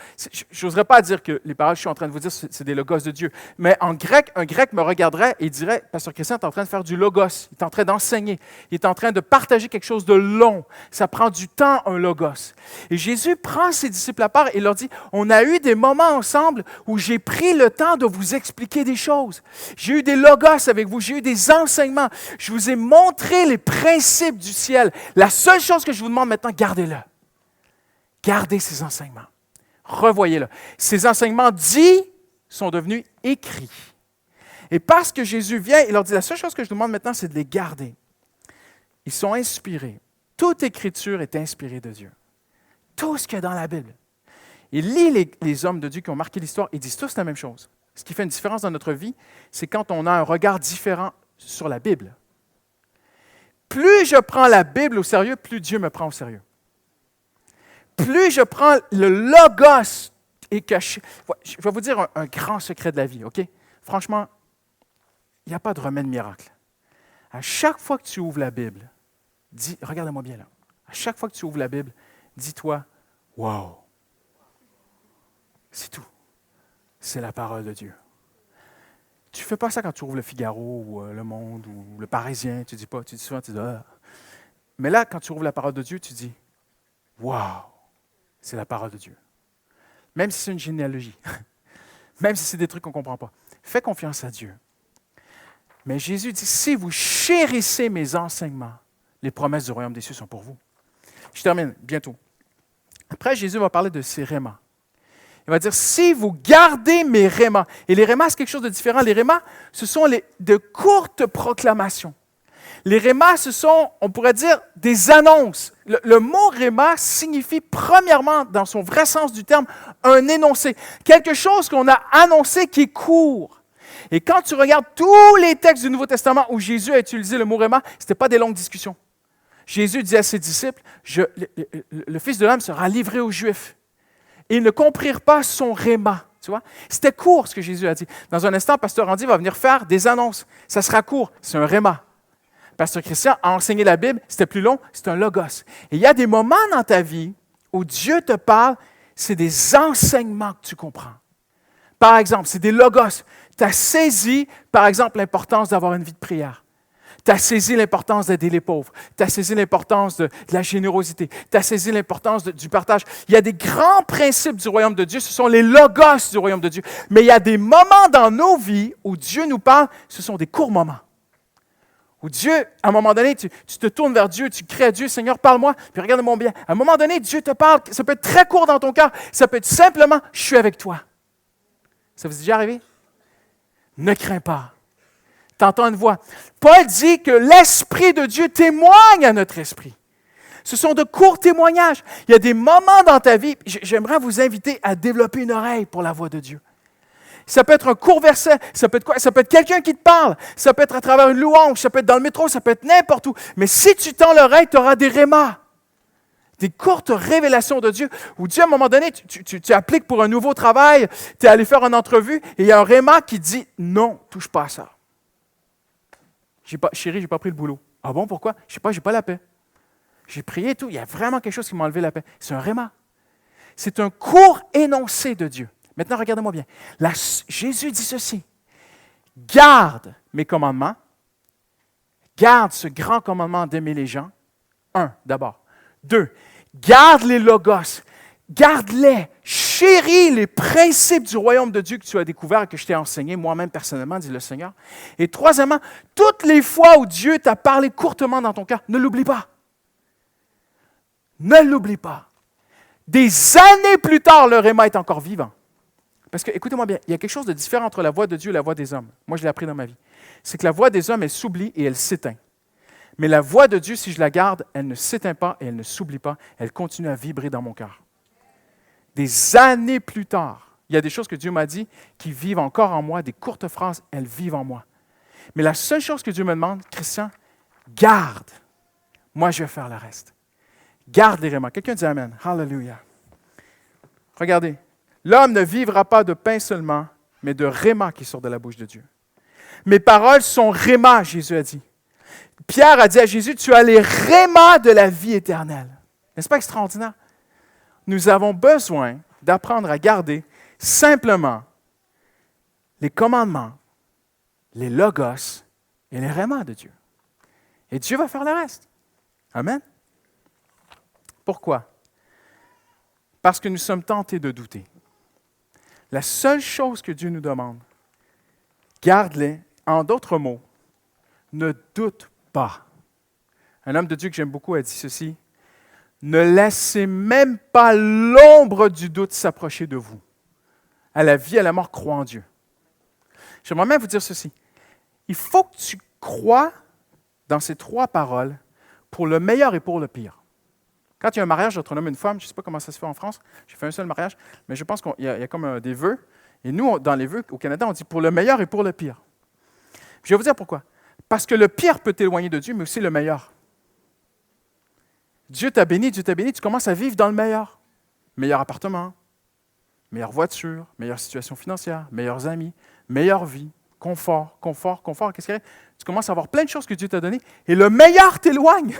Speaker 1: Je n'oserais pas dire que les paroles que je suis en train de vous dire, c'est des logos de Dieu. Mais en grec, un grec me regarderait et dirait, Pasteur Christian, tu es en train de faire du logos. Il est en train d'enseigner. Il est en train de partager quelque chose de long. Ça prend du temps, un logos. Et Jésus prend ses disciples à part et leur dit, on a eu des moments ensemble où j'ai pris le temps de vous expliquer des choses. J'ai eu des logos avec vous. J'ai eu des enseignements. Je vous ai montré les principes du ciel. La seule chose que je vous demande maintenant, gardez-le. Gardez ces enseignements. Revoyez-le. Ces enseignements dits sont devenus écrits. Et parce que Jésus vient, il leur dit, la seule chose que je demande maintenant, c'est de les garder. Ils sont inspirés. Toute écriture est inspirée de Dieu. Tout ce qu'il y a dans la Bible. Il lit les hommes de Dieu qui ont marqué l'histoire, ils disent tous la même chose. Ce qui fait une différence dans notre vie, c'est quand on a un regard différent sur la Bible. Plus je prends la Bible au sérieux, plus Dieu me prend au sérieux. Plus je prends le logos et que je vais vous dire un grand secret de la vie, OK? Franchement, il n'y a pas de remède miracle. À chaque fois que tu ouvres la Bible, regarde-moi bien là, à chaque fois que tu ouvres la Bible, dis-toi, wow, c'est tout. C'est la parole de Dieu. Tu ne fais pas ça quand tu ouvres le Figaro ou Le Monde ou Le Parisien, tu dis souvent, ah. Mais là, quand tu ouvres la parole de Dieu, tu dis, wow. C'est la parole de Dieu. Même si c'est une généalogie, même si c'est des trucs qu'on ne comprend pas. Fais confiance à Dieu. Mais Jésus dit, si vous chérissez mes enseignements, les promesses du royaume des cieux sont pour vous. Je termine bientôt. Après, Jésus va parler de ses rhémas. Il va dire, si vous gardez mes rhémas, et les rhémas, c'est quelque chose de différent. Les rhémas, ce sont de courtes proclamations. Les rhémas, ce sont, on pourrait dire, des annonces. Le mot rhéma signifie, premièrement, dans son vrai sens du terme, un énoncé. Quelque chose qu'on a annoncé qui est court. Et quand tu regardes tous les textes du Nouveau Testament où Jésus a utilisé le mot rhéma, ce n'était pas des longues discussions. Jésus dit à ses disciples, le Fils de l'homme sera livré aux Juifs. Et ils ne comprirent pas son rhéma. Tu vois? C'était court ce que Jésus a dit. Dans un instant, Pasteur Andy va venir faire des annonces. Ça sera court. C'est un rhéma. Pasteur Christian a enseigné la Bible, c'était plus long, c'est un logos. Et il y a des moments dans ta vie où Dieu te parle, c'est des enseignements que tu comprends. Par exemple, c'est des logos. Tu as saisi, par exemple, l'importance d'avoir une vie de prière. Tu as saisi l'importance d'aider les pauvres. Tu as saisi l'importance de la générosité. Tu as saisi l'importance du partage. Il y a des grands principes du royaume de Dieu. Ce sont les logos du royaume de Dieu. Mais il y a des moments dans nos vies où Dieu nous parle. Ce sont des courts moments. Où Dieu, à un moment donné, tu te tournes vers Dieu, tu cries à Dieu, Seigneur, parle-moi, puis regarde-moi bien. À un moment donné, Dieu te parle, ça peut être très court dans ton cœur, ça peut être simplement, je suis avec toi. Ça vous est déjà arrivé? Ne crains pas. Tu entends une voix. Paul dit que l'Esprit de Dieu témoigne à notre esprit. Ce sont de courts témoignages. Il y a des moments dans ta vie, j'aimerais vous inviter à développer une oreille pour la voix de Dieu. Ça peut être un court verset, ça peut être quoi? Ça peut être quelqu'un qui te parle, ça peut être à travers une louange, ça peut être dans le métro, ça peut être n'importe où. Mais si tu tends l'oreille, tu auras des rhémas, des courtes révélations de Dieu, où Dieu, à un moment donné, tu appliques pour un nouveau travail, tu es allé faire une entrevue, et il y a un rhéma qui dit « Non, touche pas à ça. Chérie, j'ai pas pris le boulot. » Ah bon, pourquoi? Je sais pas, j'ai pas la paix. J'ai prié et tout, il y a vraiment quelque chose qui m'a enlevé la paix. C'est un rhéma. C'est un court énoncé de Dieu. Maintenant, regardez-moi bien. Jésus dit ceci. Garde mes commandements. Garde ce grand commandement d'aimer les gens. 1, d'abord. 2, garde les logos. Garde-les. chéris les principes du royaume de Dieu que tu as découvert et que je t'ai enseigné moi-même personnellement, dit le Seigneur. Et troisièmement, toutes les fois où Dieu t'a parlé courtement dans ton cœur, ne l'oublie pas. Ne l'oublie pas. Des années plus tard, le réma est encore vivant. Parce que, écoutez-moi bien, il y a quelque chose de différent entre la voix de Dieu et la voix des hommes. Moi, je l'ai appris dans ma vie. C'est que la voix des hommes, elle s'oublie et elle s'éteint. Mais la voix de Dieu, si je la garde, elle ne s'éteint pas et elle ne s'oublie pas. Elle continue à vibrer dans mon cœur. Des années plus tard, il y a des choses que Dieu m'a dit qui vivent encore en moi, des courtes phrases, elles vivent en moi. Mais la seule chose que Dieu me demande, Christian, garde. Moi, je vais faire le reste. Garde les rémas. Quelqu'un dit Amen. Hallelujah. Regardez. L'homme ne vivra pas de pain seulement, mais de réma qui sort de la bouche de Dieu. Mes paroles sont réma, Jésus a dit. Pierre a dit à Jésus, tu as les rémas de la vie éternelle. N'est-ce pas extraordinaire? Nous avons besoin d'apprendre à garder simplement les commandements, les logos et les rémas de Dieu. Et Dieu va faire le reste. Amen. Pourquoi? Parce que nous sommes tentés de douter. La seule chose que Dieu nous demande, garde-les. En d'autres mots, ne doute pas. Un homme de Dieu que j'aime beaucoup a dit ceci, ne laissez même pas l'ombre du doute s'approcher de vous. À la vie, à la mort, crois en Dieu. J'aimerais même vous dire ceci. Il faut que tu crois dans ces trois paroles pour le meilleur et pour le pire. Quand il y a un mariage entre un homme et une femme, je ne sais pas comment ça se fait en France, j'ai fait un seul mariage, mais je pense qu'il y a comme des vœux. Et nous, dans les vœux, au Canada, on dit pour le meilleur et pour le pire. Je vais vous dire pourquoi. Parce que le pire peut t'éloigner de Dieu, mais aussi le meilleur. Dieu t'a béni, tu commences à vivre dans le meilleur. Meilleur appartement, meilleure voiture, meilleure situation financière, meilleurs amis, meilleure vie, confort. Qu'est-ce qu'il y a? Tu commences à avoir plein de choses que Dieu t'a données et le meilleur t'éloigne.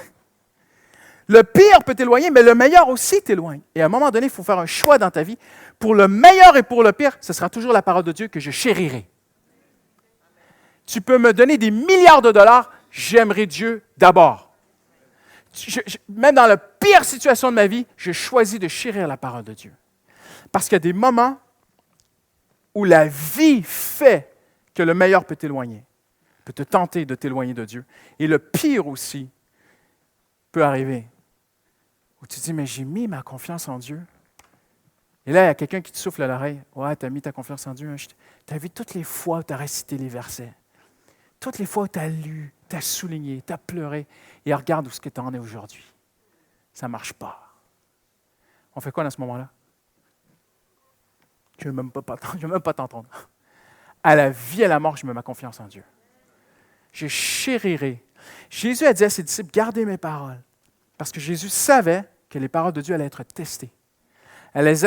Speaker 1: Le pire peut t'éloigner, mais le meilleur aussi t'éloigne. Et à un moment donné, il faut faire un choix dans ta vie. Pour le meilleur et pour le pire, ce sera toujours la parole de Dieu que je chérirai. Tu peux me donner des milliards de dollars, j'aimerai Dieu d'abord. Même dans la pire situation de ma vie, je choisis de chérir la parole de Dieu. Parce qu'il y a des moments où la vie fait que le meilleur peut t'éloigner, peut te tenter de t'éloigner de Dieu. Et le pire aussi peut arriver. Où tu te dis, mais j'ai mis ma confiance en Dieu. Et là, il y a quelqu'un qui te souffle à l'oreille. Ouais, tu as mis ta confiance en Dieu. Hein? Tu as vu toutes les fois où tu as récité les versets. Toutes les fois où tu as lu, tu as souligné, tu as pleuré. Et regarde où ce que tu en es aujourd'hui. Ça ne marche pas. On fait quoi dans ce moment-là? Je ne veux même pas t'entendre. À la vie et à la mort, je mets ma confiance en Dieu. Je chérirai. Jésus a dit à ses disciples, gardez mes paroles. Parce que Jésus savait que les paroles de Dieu allaient être testées. Elles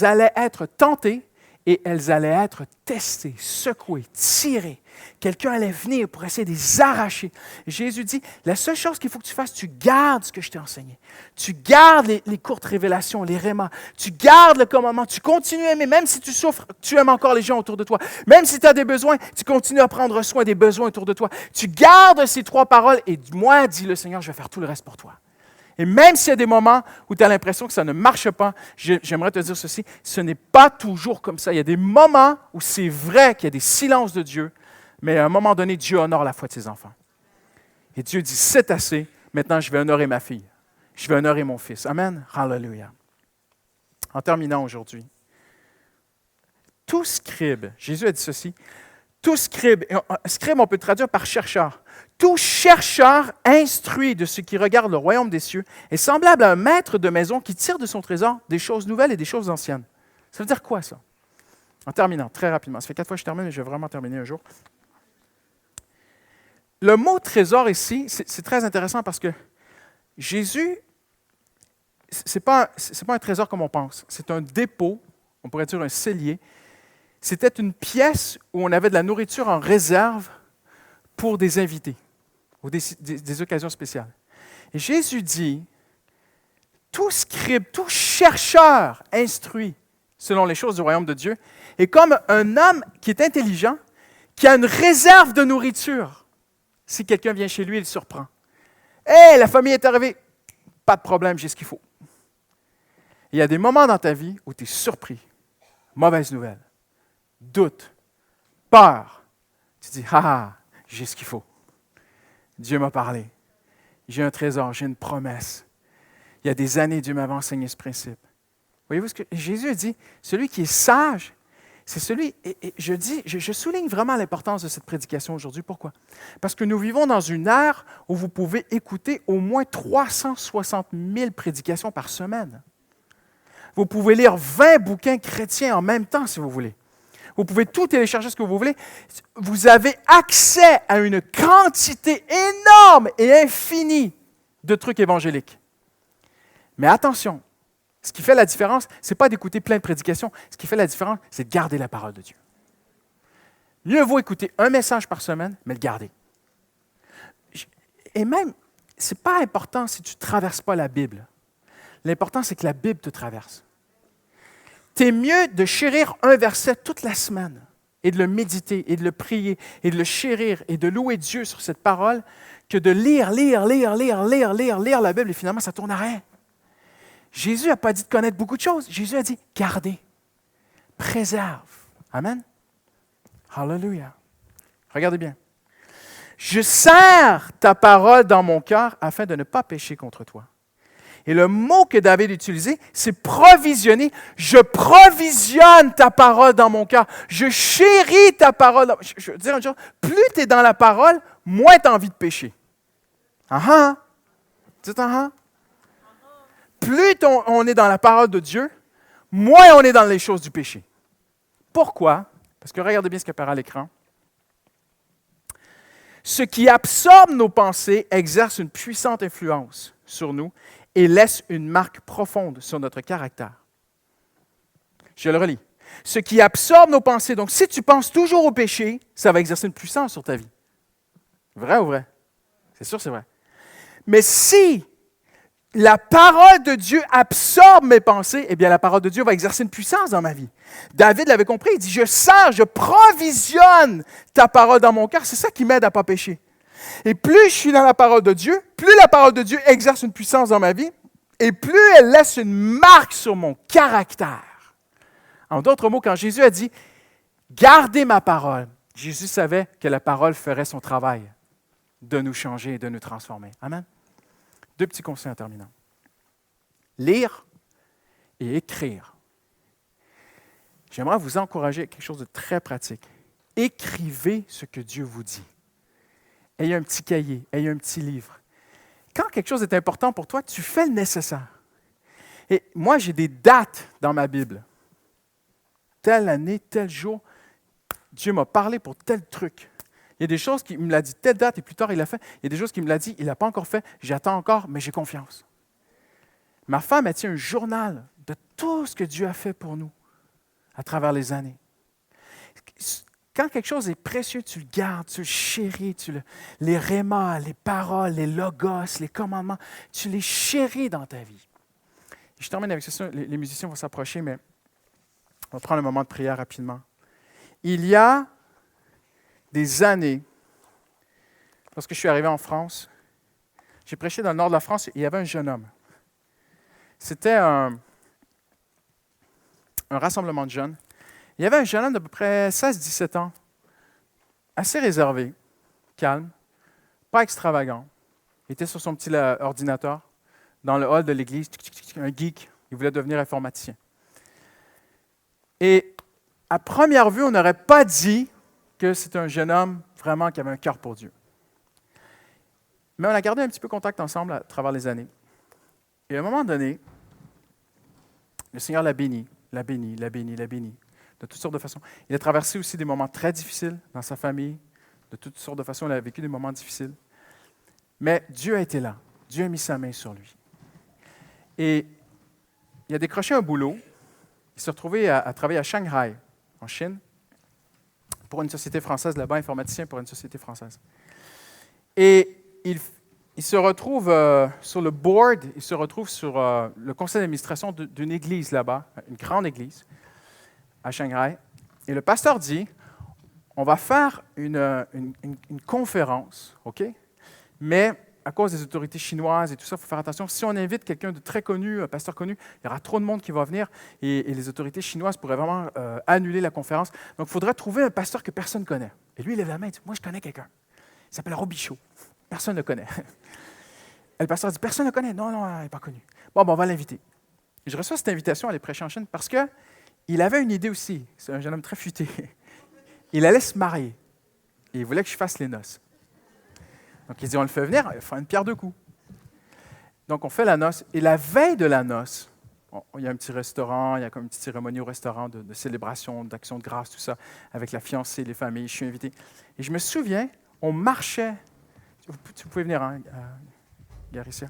Speaker 1: allaient être tentées et elles allaient être testées, secouées, tirées. Quelqu'un allait venir pour essayer de les arracher. Et Jésus dit, la seule chose qu'il faut que tu fasses, tu gardes ce que je t'ai enseigné. Tu gardes les courtes révélations, les rémas. Tu gardes le commandement. Tu continues à aimer. Même si tu souffres, tu aimes encore les gens autour de toi. Même si tu as des besoins, tu continues à prendre soin des besoins autour de toi. Tu gardes ces trois paroles et moi, dit le Seigneur, je vais faire tout le reste pour toi. Et même s'il y a des moments où tu as l'impression que ça ne marche pas, j'aimerais te dire ceci, ce n'est pas toujours comme ça. Il y a des moments où c'est vrai qu'il y a des silences de Dieu, mais à un moment donné, Dieu honore la foi de ses enfants. Et Dieu dit, c'est assez, maintenant je vais honorer ma fille. Je vais honorer mon fils. Amen. Hallelujah. En terminant aujourd'hui, tout scribe, Jésus a dit ceci, tout scribe on peut traduire par chercheur. Tout chercheur instruit de ce qui regarde le royaume des cieux est semblable à un maître de maison qui tire de son trésor des choses nouvelles et des choses anciennes. Ça veut dire quoi, ça? En terminant, très rapidement. Ça fait 4 fois que je termine, mais je vais vraiment terminer un jour. Le mot trésor ici, c'est très intéressant parce que Jésus, ce n'est pas un trésor comme on pense. C'est un dépôt, on pourrait dire un cellier. C'était une pièce où on avait de la nourriture en réserve pour des invités ou des occasions spéciales. Et Jésus dit, tout scribe, tout chercheur instruit selon les choses du royaume de Dieu est comme un homme qui est intelligent, qui a une réserve de nourriture. Si quelqu'un vient chez lui, il le surprend. « Hey, la famille est arrivée. » Pas de problème, j'ai ce qu'il faut. Il y a des moments dans ta vie où tu es surpris. mauvaise nouvelle, doute, peur. Tu dis, j'ai ce qu'il faut. Dieu m'a parlé. J'ai un trésor, j'ai une promesse. Il y a des années, Dieu m'avait enseigné ce principe. Voyez-vous ce que Jésus a dit? Celui qui est sage, c'est celui, et je souligne vraiment l'importance de cette prédication aujourd'hui. Pourquoi? Parce que nous vivons dans une ère où vous pouvez écouter au moins 360 000 prédications par semaine. Vous pouvez lire 20 bouquins chrétiens en même temps si vous voulez. Vous pouvez tout télécharger ce que vous voulez. Vous avez accès à une quantité énorme et infinie de trucs évangéliques. Mais attention, ce qui fait la différence, ce n'est pas d'écouter plein de prédications. Ce qui fait la différence, c'est de garder la parole de Dieu. Mieux vaut écouter un message par semaine, mais le garder. Et même, ce n'est pas important si tu ne traverses pas la Bible. L'important, c'est que la Bible te traverse. C'est mieux de chérir un verset toute la semaine et de le méditer et de le prier et de le chérir et de louer Dieu sur cette parole que de lire la Bible et finalement ça tourne à rien. Jésus n'a pas dit de connaître beaucoup de choses. Jésus a dit gardez, préserve. Amen. Hallelujah. Regardez bien. Je serre ta parole dans mon cœur afin de ne pas pécher contre toi. Et le mot que David a utilisé, c'est provisionner. Je provisionne ta parole dans mon cœur. Je chéris ta parole. Je veux dire une chose, plus tu es dans la parole, moins tu as envie de pécher. Dites Plus on est dans la parole de Dieu, moins on est dans les choses du péché. Pourquoi? Parce que regardez bien ce qu'il apparaît à l'écran. Ce qui absorbe nos pensées exerce une puissante influence sur nous et laisse une marque profonde sur notre caractère. Je le relis. Ce qui absorbe nos pensées, donc si tu penses toujours au péché, ça va exercer une puissance sur ta vie. Vrai ou vrai? C'est sûr, c'est vrai. Mais si la parole de Dieu absorbe mes pensées, eh bien la parole de Dieu va exercer une puissance dans ma vie. David l'avait compris, il dit, je provisionne ta parole dans mon cœur, c'est ça qui m'aide à ne pas pécher. Et plus je suis dans la parole de Dieu, plus la parole de Dieu exerce une puissance dans ma vie, et plus elle laisse une marque sur mon caractère. En d'autres mots, quand Jésus a dit « Gardez ma parole », Jésus savait que la parole ferait son travail de nous changer et de nous transformer. Amen. 2 petits conseils en terminant. Lire et écrire. J'aimerais vous encourager à quelque chose de très pratique. Écrivez ce que Dieu vous dit. Ayez un petit cahier, ayez un petit livre. Quand quelque chose est important pour toi, tu fais le nécessaire. Et moi, j'ai des dates dans ma Bible. Telle année, tel jour, Dieu m'a parlé pour tel truc. Il y a des choses qu'il me l'a dit telle date et plus tard il l'a fait. Il y a des choses qu'il me l'a dit, il ne l'a pas encore fait. J'attends encore, mais j'ai confiance. Ma femme, elle tient un journal de tout ce que Dieu a fait pour nous à travers les années. Quand quelque chose est précieux, tu le gardes, tu le chéris, les rémas, les paroles, les logos, les commandements, tu les chéris dans ta vie. Je termine avec ça, les musiciens vont s'approcher, mais on va prendre un moment de prière rapidement. Il y a des années, lorsque je suis arrivé en France, j'ai prêché dans le nord de la France et il y avait un jeune homme. C'était un rassemblement de jeunes. Il y avait un jeune homme d'à peu près 16-17 ans, assez réservé, calme, pas extravagant. Il était sur son petit ordinateur, dans le hall de l'église, un geek. Il voulait devenir informaticien. Et à première vue, on n'aurait pas dit que c'était un jeune homme vraiment qui avait un cœur pour Dieu. Mais on a gardé un petit peu contact ensemble à travers les années. Et à un moment donné, le Seigneur l'a béni, de toutes sortes de façons. Il a traversé aussi des moments très difficiles dans sa famille. De toutes sortes de façons, il a vécu des moments difficiles. Mais Dieu a été là. Dieu a mis sa main sur lui. Et il a décroché un boulot. Il s'est retrouvé à travailler à Shanghai, en Chine, pour une société française, là-bas, informaticien pour une société française. Et il se retrouve sur le board, il se retrouve sur le conseil d'administration d'une église là-bas, une grande église, à Shanghai. Et le pasteur dit, on va faire une conférence, OK? Mais à cause des autorités chinoises et tout ça, il faut faire attention. Si on invite quelqu'un de très connu, un pasteur connu, il y aura trop de monde qui va venir et les autorités chinoises pourraient vraiment annuler la conférence. Donc, il faudrait trouver un pasteur que personne ne connaît. Et lui, il lève la main et dit, moi, je connais quelqu'un. Il s'appelle Robichaud. Personne ne le connaît. Et le pasteur dit, personne ne le connaît. Non, il n'est pas connu. Bon, on va l'inviter. Et je reçois cette invitation à aller prêcher en Chine parce qu'il avait une idée aussi. C'est un jeune homme très futé. Il allait se marier. Et il voulait que je fasse les noces. Donc, il dit, on le fait venir, il va faire une pierre deux coups. Donc, on fait la noce. Et la veille de la noce, il y a un petit restaurant, il y a comme une petite cérémonie au restaurant de célébration, d'action de grâce, tout ça, avec la fiancée, les familles, je suis invité. Et je me souviens, on marchait, tu pouvais venir, hein, Garicia.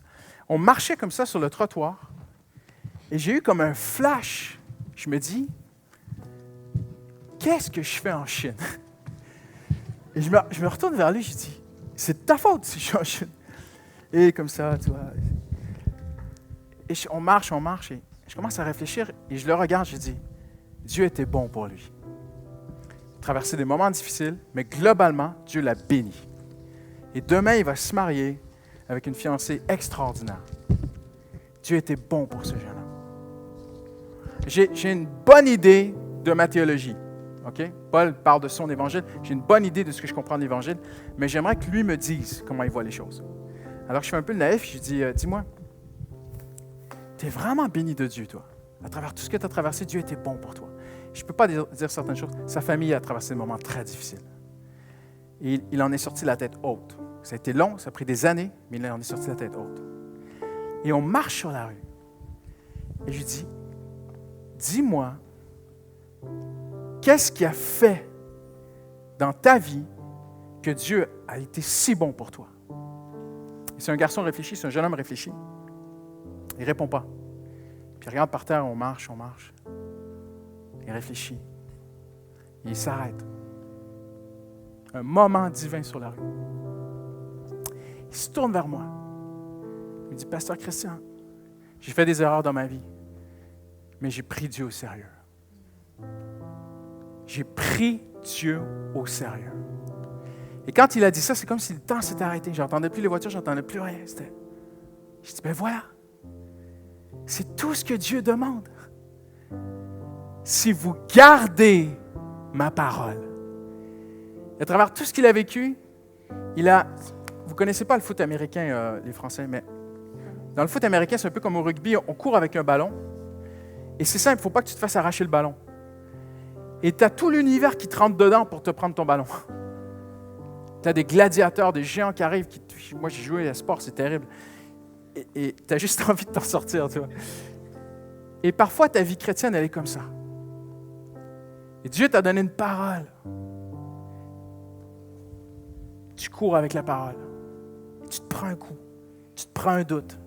Speaker 1: On marchait comme ça sur le trottoir, et j'ai eu comme un flash. Je me dis, qu'est-ce que je fais en Chine? Et je me retourne vers lui, je dis, c'est de ta faute si je suis en Chine. Et comme ça, tu vois. Et on marche, et je commence à réfléchir, et je le regarde, je dis, Dieu était bon pour lui. Il a traversé des moments difficiles, mais globalement, Dieu l'a béni. Et demain, il va se marier avec une fiancée extraordinaire. Dieu était bon pour ce jeune homme. J'ai une bonne idée de ma théologie. Okay? Paul parle de son évangile. J'ai une bonne idée de ce que je comprends de l'évangile, mais j'aimerais que lui me dise comment il voit les choses. Alors je suis un peu naïf, je dis, dis-moi, tu es vraiment béni de Dieu, toi. À travers tout ce que tu as traversé, Dieu était bon pour toi. Je ne peux pas dire certaines choses. Sa famille a traversé des moments très difficiles. Et il en est sorti la tête haute. Ça a été long, ça a pris des années, mais il en est sorti la tête haute. Et on marche sur la rue. Et je lui dis, dis-moi, qu'est-ce qui a fait dans ta vie que Dieu a été si bon pour toi? Et c'est un garçon réfléchi, c'est un jeune homme réfléchi. Il ne répond pas. Puis il regarde par terre, on marche. Il réfléchit. Et il s'arrête. Un moment divin sur la rue. Il se tourne vers moi. Il me dit, Pasteur Christian, j'ai fait des erreurs dans ma vie, mais j'ai pris Dieu au sérieux. J'ai pris Dieu au sérieux. Et quand il a dit ça, c'est comme si le temps s'était arrêté. Je n'entendais plus les voitures, je n'entendais plus rien. Je dis, ben voilà. C'est tout ce que Dieu demande. Si vous gardez ma parole. Et à travers tout ce qu'il a vécu, vous ne connaissez pas le foot américain, les Français, mais dans le foot américain, c'est un peu comme au rugby, on court avec un ballon. Et c'est simple, il ne faut pas que tu te fasses arracher le ballon. Et tu as tout l'univers qui te rentre dedans pour te prendre ton ballon. Tu as des gladiateurs, des géants qui arrivent. Moi, j'ai joué à sport, c'est terrible. Et tu as juste envie de t'en sortir, tu vois. Et parfois, ta vie chrétienne, elle est comme ça. Et Dieu t'a donné une parole. Tu cours avec la parole. Et tu te prends un coup. Tu te prends un doute.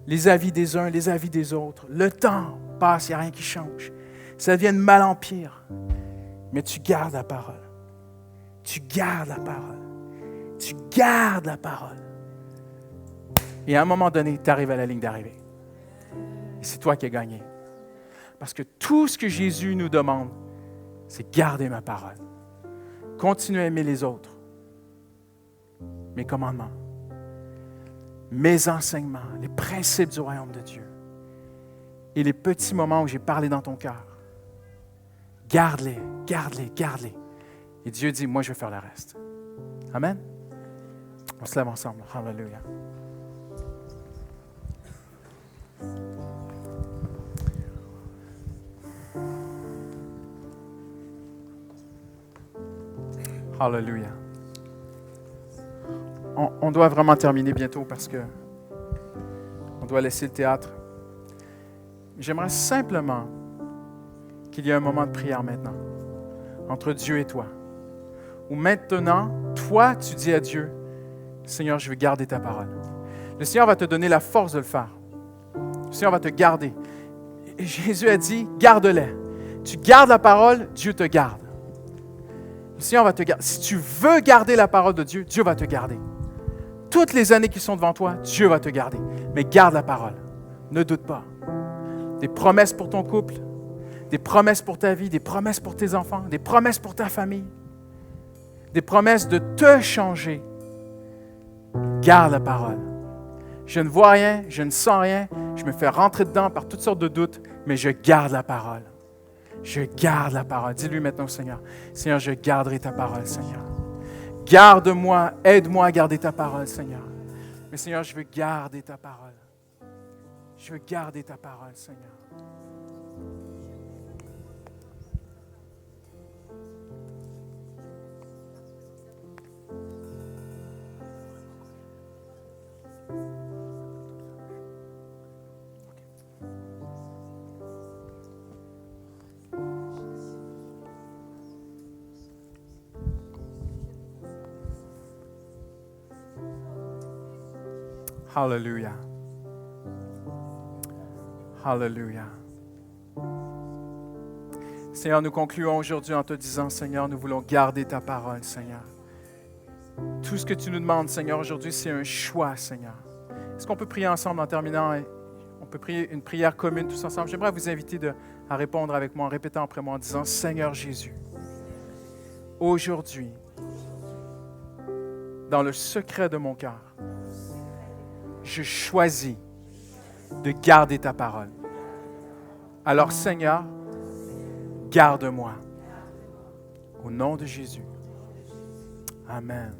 Speaker 1: Les avis des uns, les avis des autres. Le temps passe, il n'y a rien qui change. Ça devient de mal en pire. Mais tu gardes la parole. Tu gardes la parole. Tu gardes la parole. Et à un moment donné, tu arrives à la ligne d'arrivée. Et c'est toi qui as gagné. Parce que tout ce que Jésus nous demande, c'est garder ma parole. Continuer à aimer les autres. Mes commandements. Mes enseignements. Les principes du royaume de Dieu. Et les petits moments où j'ai parlé dans ton cœur. Garde-les, garde-les, garde-les. Et Dieu dit, moi, je vais faire le reste. Amen. On se lève ensemble. Hallelujah. Hallelujah. On doit vraiment terminer bientôt parce que on doit laisser le théâtre. J'aimerais simplement qu'il y ait un moment de prière maintenant entre Dieu et toi. Où maintenant, toi, tu dis à Dieu, Seigneur, je veux garder ta parole. Le Seigneur va te donner la force de le faire. Le Seigneur va te garder. Et Jésus a dit, garde-les. Tu gardes la parole, Dieu te garde. Le Seigneur va te garder. Si tu veux garder la parole de Dieu, Dieu va te garder. Toutes les années qui sont devant toi, Dieu va te garder. Mais garde la parole. Ne doute pas. Des promesses pour ton couple, des promesses pour ta vie, des promesses pour tes enfants, des promesses pour ta famille, des promesses de te changer. garde la parole. Je ne vois rien, je ne sens rien, je me fais rentrer dedans par toutes sortes de doutes, mais je garde la parole. Je garde la parole. Dis-lui maintenant au Seigneur, Seigneur, je garderai ta parole, Seigneur. Garde-moi, aide-moi à garder ta parole, Seigneur. Mais Seigneur, je veux garder ta parole. Je veux garder ta parole, Seigneur. Hallelujah. Hallelujah. Seigneur, nous concluons aujourd'hui en te disant, Seigneur, nous voulons garder ta parole, Seigneur. Tout ce que tu nous demandes, Seigneur, aujourd'hui, c'est un choix, Seigneur. Est-ce qu'on peut prier ensemble en terminant? On peut prier une prière commune tous ensemble. J'aimerais vous inviter à répondre avec moi en répétant après moi en disant, Seigneur Jésus, aujourd'hui, dans le secret de mon cœur, je choisis de garder ta parole. Alors, Seigneur, garde-moi. Au nom de Jésus. Amen.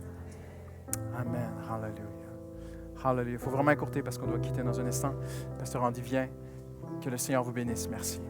Speaker 1: Amen. Hallelujah. Hallelujah. Il faut vraiment écourter parce qu'on doit quitter dans un instant. Pasteur Andy, viens. Que le Seigneur vous bénisse. Merci.